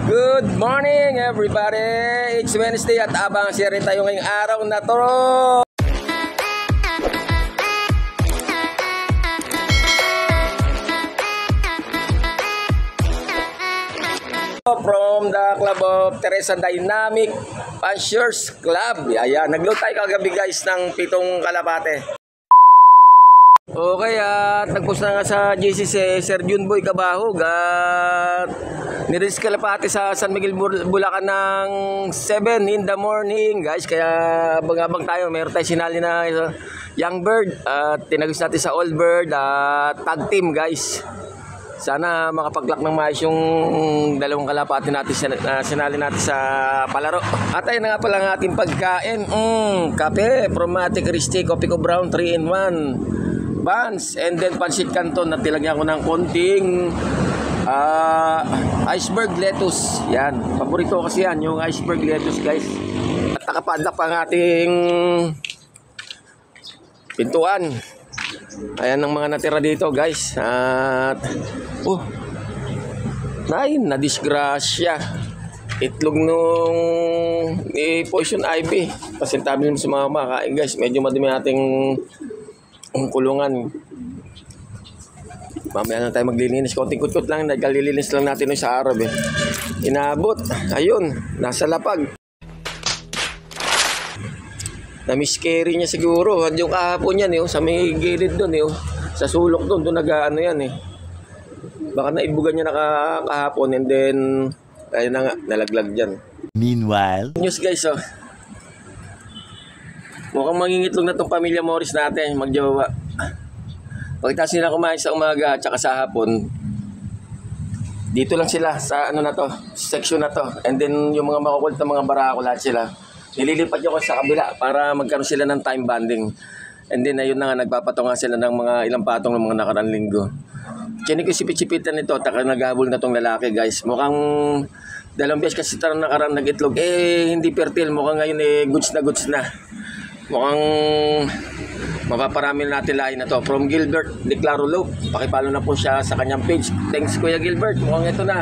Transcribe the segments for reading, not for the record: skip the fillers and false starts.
Good morning everybody! It's Wednesday at abang share tayo ngayong araw na to. From the Club of Teresa Dynamic Punchers Club. Ayan, nagload tayo kagabi guys ng 7 kalapate. Okay, at nagpost na nga sa GC Sir Junboy Cabahog at nirelease kalapati sa San Miguel, Bulacan ng 7 in the morning guys. Kaya abang-abang tayo, mayroon tayo sinali na young bird at tinagos natin sa old bird at tag team guys. Sana makapag-lock ng maayos yung dalawang kalapati natin sinali natin sa palaro. At ayun na nga pala ang ating pagkain. Kape from Ate Christie, Coffee Co Brown 3 in 1 buns, and then pancit canton na tilagyan ko ng konting iceberg lettuce. Yan, paborito kasi yan, yung iceberg lettuce guys. At nakapadlock pa ang ating pintuan. Ayan ang mga natira dito guys. At na-disgrasya itlog nung poison ivy. Pasintabi mo sa mga makain guys. Medyo madumi ating kulungan. Mamaya na tayo maglilinis. Konting kutkot lang. Nagkalilinis lang natin sa araw Inabot. Ayun. Nasa lapag. Na-miscarry niya siguro. Yung kahapon yan sa may gilid doon sa sulok doon. Doon nag-ano yan Baka naibugan niya na kahapon and then ayun na nga. Nalaglag dyan. Meanwhile. News guys mukhang mangingitlog na tong pamilya Morris natin, magjowa. Pagkatapos nila kumain sa umaga at saka sa hapon, dito lang sila sa section na to. And then yung mga makukulit na mga barako lahat sila. Nililipat nyo ko sa kabila para magkaroon sila ng time bonding. And then ayun na nga, nagpapatunga sila ng mga ilang patong ng mga nakarang linggo. Kaya ko sipit-sipitan nito, taka naghabol na tong lalaki guys. Mukhang dalawang beses kasi tarang nakarang nag-itlog. Hindi fertile, mukhang ngayon goods na. Mukhang mapaparami natin lahi na to. From Gilbert Declaro Loop, pakipalo na po siya sa kanyang page. Thanks Kuya Gilbert, mukhang ito na.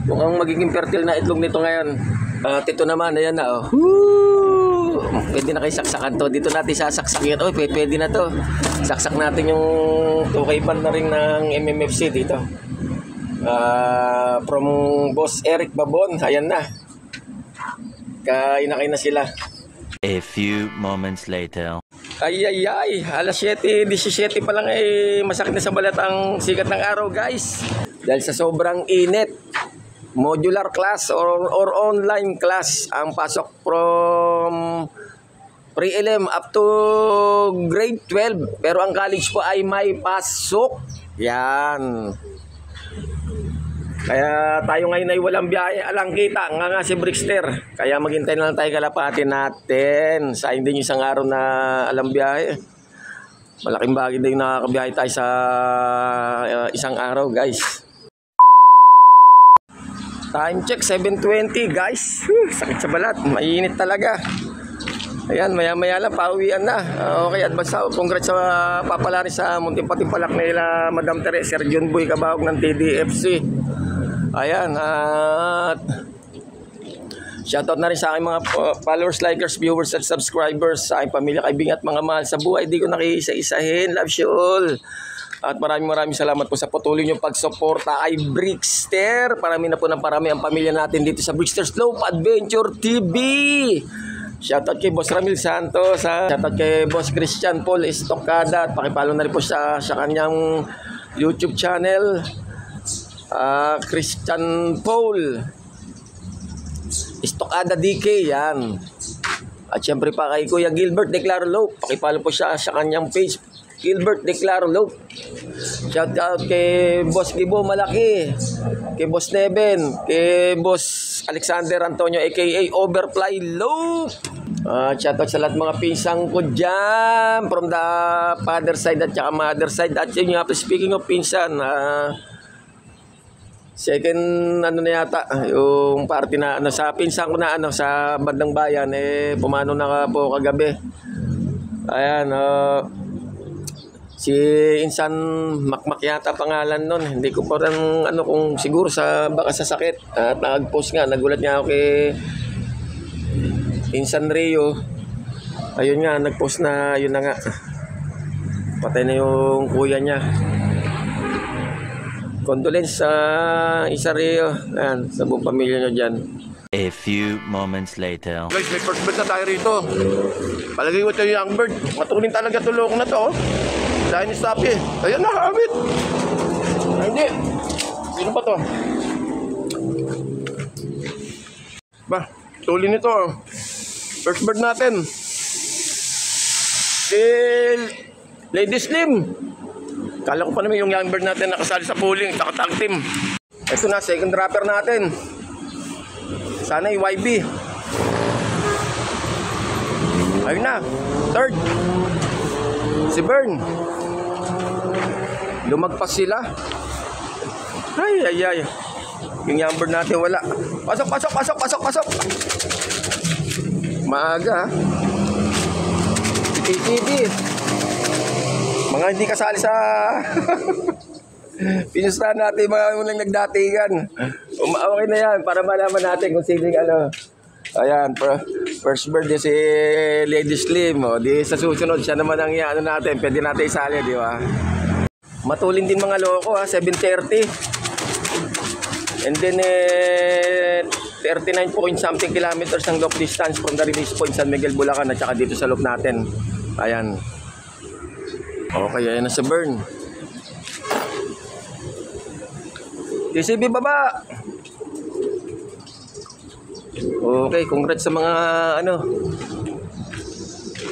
Mukhang magiging fertile na itlog nito ngayon. At ito naman, ayan na Pwede na kayo saksakan to. Dito natin sasaksak yun. Pwede na to. Saksak natin yung tukay band na rin ng MMFC dito. From Boss Eric Babon, ayan na. Kain na sila. A few moments later. Ay, alas 7:17 pa lang masakit na sa balat ang sikat ng araw guys. Dahil sa sobrang init, modular class or online class ang pasok from pre-elim up to grade 12. Pero ang college po ay may pasok. Yan. Kaya tayo ngayon ay walang biyahe. Alang kita nga si Brickster. Kaya maghintay na lang tayo kalapati natin. Sayang din yung isang araw na alang biyahe. Malaking bagay din nakakabiyahe tayo sa isang araw guys. Time check 7:20 guys. Sakit sa balat. Mainit talaga. Ayan, maya lang pauwian na. Okay, advance congrats sa papalari sa munting patimpalak nila Madam Teresa Sir Junboy Cabahog ng TDFC. Ayan, at shoutout na rin sa aking mga followers, likers, viewers at subscribers, sa aking pamilya, kaibigan at mga mahal sa buhay. Di ko nakiisa-isahin. Love you all. At maraming salamat po sa patuloy niyong pagsuporta kay Brickster. Parami na po ng parami ang pamilya natin dito sa Brickster Slope Adventure TV. Shoutout kay Boss Ramil Santos, shoutout kay Boss Christian Paul Estocada, at pakipalo na rin po sa kanyang YouTube channel. Christian Paul Estocada DK, yan. At syempre pa kay Kuya Gilbert Declaro Loop, pakipalo po siya sa kanyang page, Gilbert Declaro Loop. Shout out kay Boss Gibo Malaki, kay Boss Neben, kay Boss Alexander Antonio aka Overfly Loop. Shout out sa lahat mga pinsang ko dyan from the father side at saka mother side. At yun nga, speaking of pinsan, second na yata yung party na sa pinsan ko na sa bandang bayan pumano na po kagabi. Ayan, Si Insan Makmak yata pangalan nun. Hindi ko parang ano kung siguro baka sa sakit. At nag-post nga, nagulat nga ako kay Insan Rio. Ayun nga, nag-post na yun na nga. Patay na yung kuya niya. Condolence sa Insan Rio. Ayan, sa buong pamilya nyo dyan. A few moments later. Guys, may first bird na tayo rito. Palagay ko ito yung young bird. Matuloy talaga tulong na to. Dahil ni Stapi. Ayan na, habit. Ay, hindi. Sino ba to? Ba, tuloy nito. First bird natin. Si Lady Slim. Kala ko pa naman yung young bird natin nakasali sa pooling. Tsaka tag team. Ito na, second dropper natin. Sana yung YB. Ayun na. Third. Si Bern. Lumagpas sila. Ay. Yung yamber natin wala. Pasok. Maaga. TTV. Mga hindi kasali sa pinustahan natin mga unang nagdatingan. Okay na yan para malaman natin kung sino ano. Ayan, first birthday si Lady Slim. O, di sa susunod, siya naman ang ano natin. Pwede natin isali, di ba? Matulin din mga loko, ha? 7:30. And then, 39 point something kilometers ang loop distance from the release point San Miguel, Bulacan at saka dito sa loop natin. Ayan. Okay, ayan na sa burn. TCB baba. Okay, congrats sa mga ano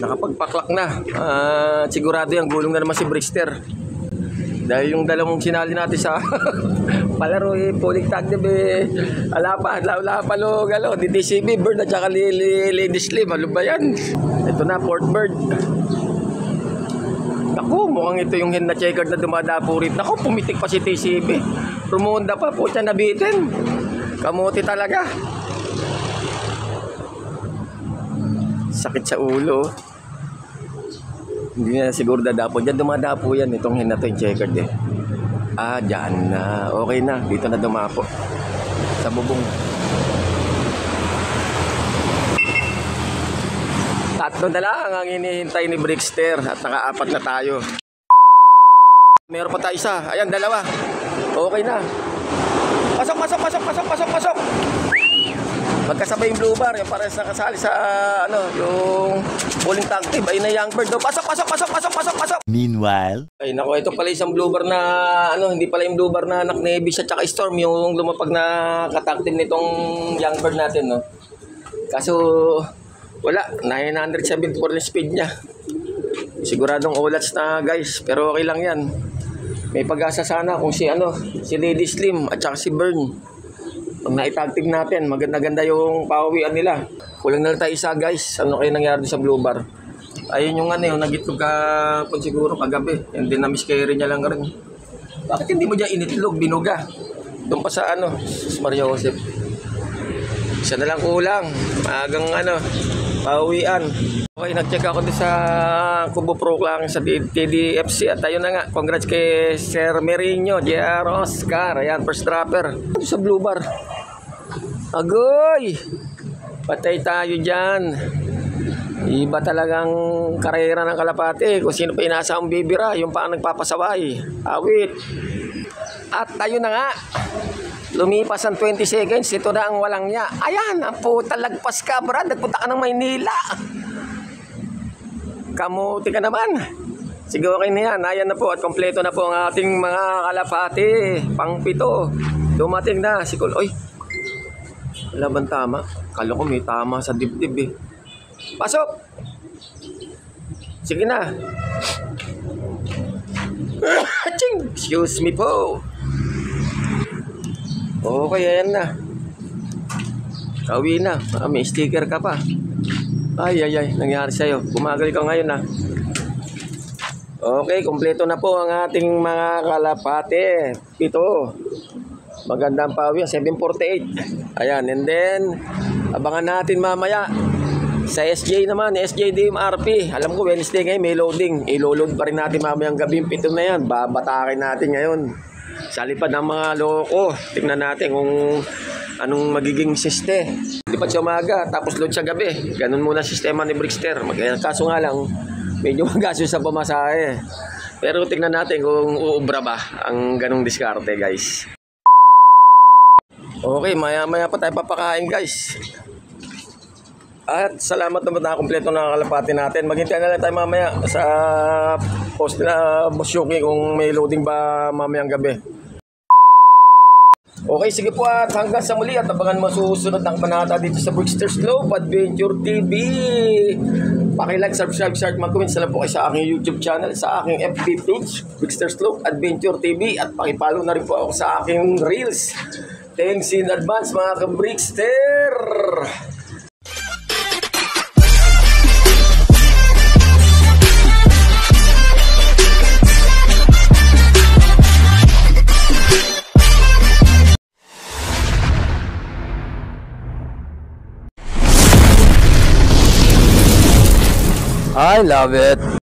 nakapagpaklak na. Sigurado yung gulong na naman si Brister. Dahil yung dalawang sinali natin sa palaro pulik tagdib wala pa galo di TCB bird at saka Lady Slim. Ano ba yan? Ito na, fourth bird. Naku, mukhang ito yung hen na checkered na dumadapo rin. Naku, pumitik pa si TCB. Rumonda pa, putya nabitin. Kamuti talaga. Sakit sa ulo. Hindi na siguro dadapo. Diyan dumadapo yan. Itong hen na to yung checkered eh. Dyan na. Okay na. Dito na dumapo. Sa bubong. Tatlo na lang ang hinihintay ni Brickster at naka-apat na tayo. Meron pa tayo isa. Ayan, dalawa. Okay na. Pasok. Magkasabay yung blue bar. Yung pares na kasali sa yung bowling tag team. Ayun na young bird. Pasok. Meanwhile. Ay, naku, ito pala isang blue bar na hindi pala yung blue bar na Navy siya tsaka Storm. Yung lumapag na katag team nitong young bird natin, no. Kaso wala, 974 yung speed niya. Siguradong ulats na guys, pero okay lang yan. May pag-asa sana kung si Lady Slim at saka si Bern. Pag naitag-team natin, maganda-ganda yung pawian nila. Kulang na lang tayo isa guys. Ano kayo nangyari sa blue bar? Ayun yung yung nagitlog ka po siguro kagabi. Yung dinamis carry niya lang rin. Bakit hindi mo dyan initlog, binuga? Doon pa sa Maria Joseph. Isa na lang kulang. Magang pauwian. Okay, nag-check ako din sa Kubo Pro lang sa TDFC at ayun na nga, congrats kay Sir Merino, JR Oscar, ayan, first dropper sa blue bar. Agoy! Patay tayo dyan. Iba talagang karera ng kalapate. Kung sino pa inasa ang bibira, yung pa ang nagpapasaway. Awit. At ayun na nga, lumipas ang 20 seconds, ito na ang walang niya. Ayan, puta, lagpas ka, Brad. Nagpunta ka ng Maynila. Kamuti ka naman. Sige, okay na yan. Ayan na po at kompleto na po ang ating mga kalapati. Pang-pito. Dumating na. Sikul. Oy. Wala bang tama? Kala ko may tama sa dibdib eh. Pasok! Sige na. Excuse me po. Okay, ayan na. Kauwi na. May sticker ka pa. Ay, nangyari sa'yo. Bumagal ka ngayon na. Okay, kompleto na po ang ating mga kalapate. Ito. Magandang pawi. 748. Ayan, and then, abangan natin mamaya Sa SJ naman, SJ DMRP. Alam ko, Wednesday ngayon may loading. I-load pa rin natin mamayang gabi yung pito na yan. Babatakin natin ngayon. Sa lipad ng mga loko. Tingnan natin kung anong magiging siste. Lipad sa umaga, tapos load sa gabi. Ganun muna sistema ni Brickster. Kaso nga lang, medyo magaso sa pamasahe. Pero tingnan natin kung uubra ba ang ganong diskarte, guys. Okay, maya-maya pa tayo papakain, guys. At salamat naman na kumpleto na kalapati natin. Maghintay na lang tayo mamaya sa post na Boss Yuki kung may loading ba mamayang gabi. Okay, sige po at hanggang sa muli at abangan mo susunod ng panata dito sa Brickster Slope Adventure TV. Paki-like, subscribe, share, mag-comment sa lang po kayo sa aking YouTube channel, sa aking FB page, Brickster Slope Adventure TV, at paki-follow na rin po ako sa aking Reels. Thanks in advance mga ka-Brickster! I love it.